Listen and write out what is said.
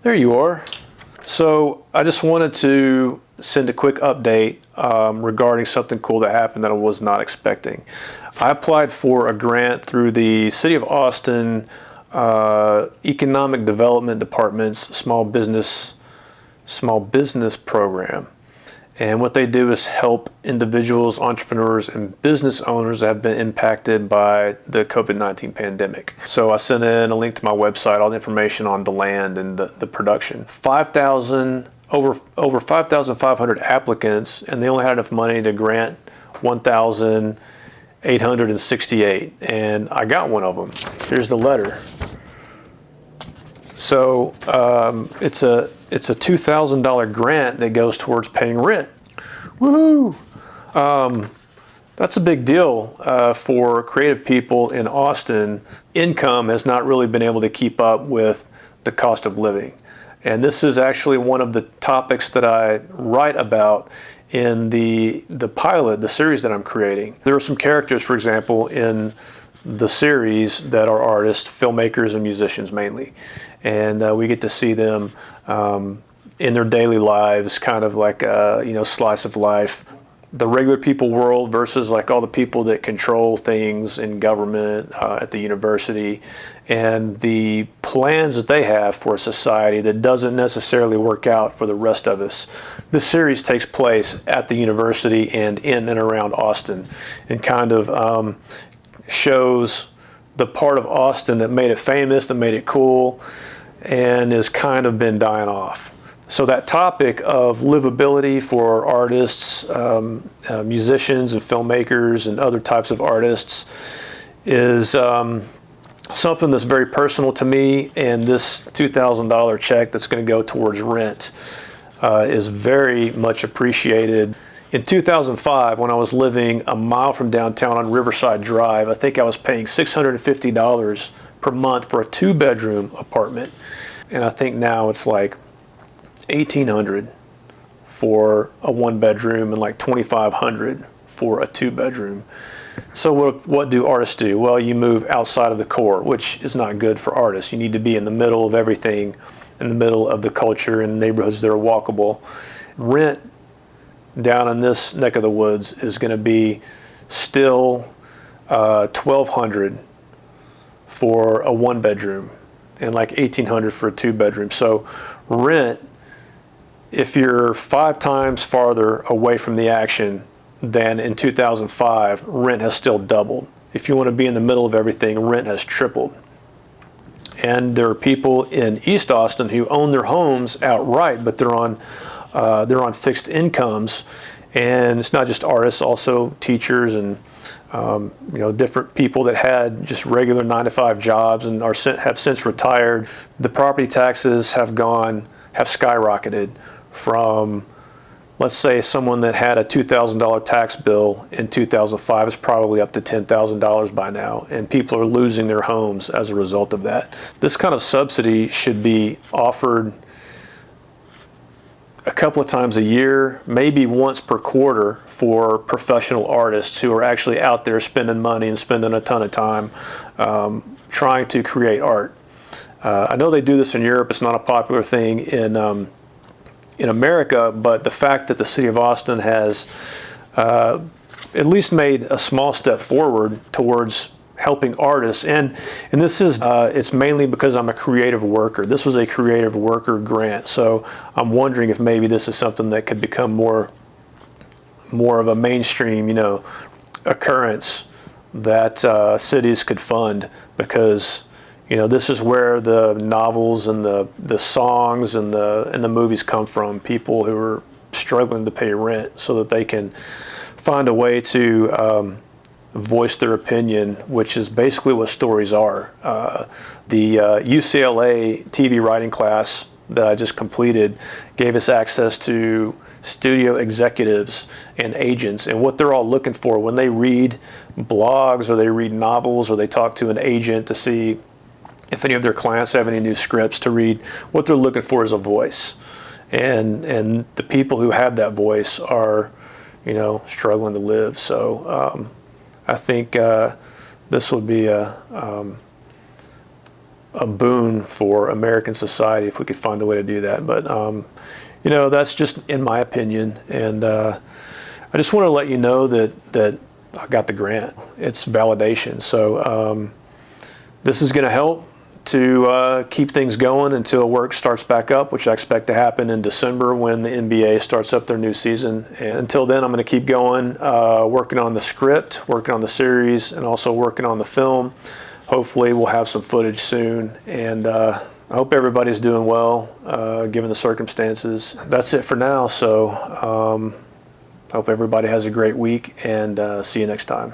There you are. So I just wanted to send a quick update regarding something cool that happened that I was not expecting. I applied for a grant through the City of Austin Economic Development Department's Small Business Program. And what they do is help individuals, entrepreneurs, and business owners that have been impacted by the COVID-19 pandemic. So I sent in a link to my website, all the information on the land and the production. Over 5,500 applicants, and they only had enough money to grant 1,868, and I got one of them. Here's the letter. So it's a $2,000 grant that goes towards paying rent. Woohoo! That's a big deal for creative people in Austin. Income has not really been able to keep up with the cost of living. And this is actually one of the topics that I write about in the pilot, the series that I'm creating. There are some characters, for example, in the series that are artists, filmmakers, and musicians mainly. And we get to see them in their daily lives, kind of like a slice of life. The regular people world versus like all the people that control things in government, at the university, and the plans that they have for a society that doesn't necessarily work out for the rest of us. This series takes place at the university and in and around Austin, and kind of shows the part of Austin that made it famous, that made it cool, and has kind of been dying off. So that topic of livability for artists, musicians and filmmakers and other types of artists is something that's very personal to me, and this $2,000 check that's going to go towards rent is very much appreciated. In 2005, when I was living a mile from downtown on Riverside Drive, I think I was paying $650 per month for a 2-bedroom apartment, and I think now it's like $1,800 for a 1-bedroom and like $2,500 for a 2-bedroom. So what do artists do? Well, you move outside of the core, which is not good for artists. You need to be in the middle of everything, in the middle of the culture and neighborhoods that are walkable. Rent down in this neck of the woods is going to be still $1,200 for a 1-bedroom and like $1,800 for a 2-bedroom. So rent, if you're 5 times farther away from the action than in 2005, rent has still doubled. If you want to be in the middle of everything, rent has tripled. And there are people in East Austin who own their homes outright, but they're on fixed incomes. And it's not just artists, also teachers and different people that had just regular 9-to-5 jobs and have since retired. The property taxes have skyrocketed from, let's say, someone that had a $2,000 tax bill in 2005 is probably up to $10,000 by now, and people are losing their homes as a result of that. This kind of subsidy should be offered a couple of times a year, maybe once per quarter, for professional artists who are actually out there spending money and spending a ton of time trying to create art. I know they do this in Europe. It's not a popular thing in America, but the fact that the City of Austin has at least made a small step forward towards helping artists, and this is it's mainly because I'm a creative worker. This was a creative worker grant, so I'm wondering if maybe this is something that could become more of a mainstream, occurrence that cities could fund, because this is where the novels and the songs and the movies come from. People who are struggling to pay rent so that they can find a way to voice their opinion, which is basically what stories are. The UCLA TV writing class that I just completed gave us access to studio executives and agents, and what they're all looking for when they read blogs or they read novels or they talk to an agent to see if any of their clients have any new scripts to read. What they're looking for is a voice, and the people who have that voice are struggling to live. So I think this would be a boon for American society if we could find a way to do that. But you know, that's just in my opinion, and I just want to let you know that I got the grant. It's validation. So this is going to help to keep things going until work starts back up, which I expect to happen in December when the NBA starts up their new season. And until then, I'm going to keep going, working on the script, working on the series, and also working on the film. Hopefully we'll have some footage soon, and I hope everybody's doing well, given the circumstances. That's it for now, so hope everybody has a great week, and see you next time.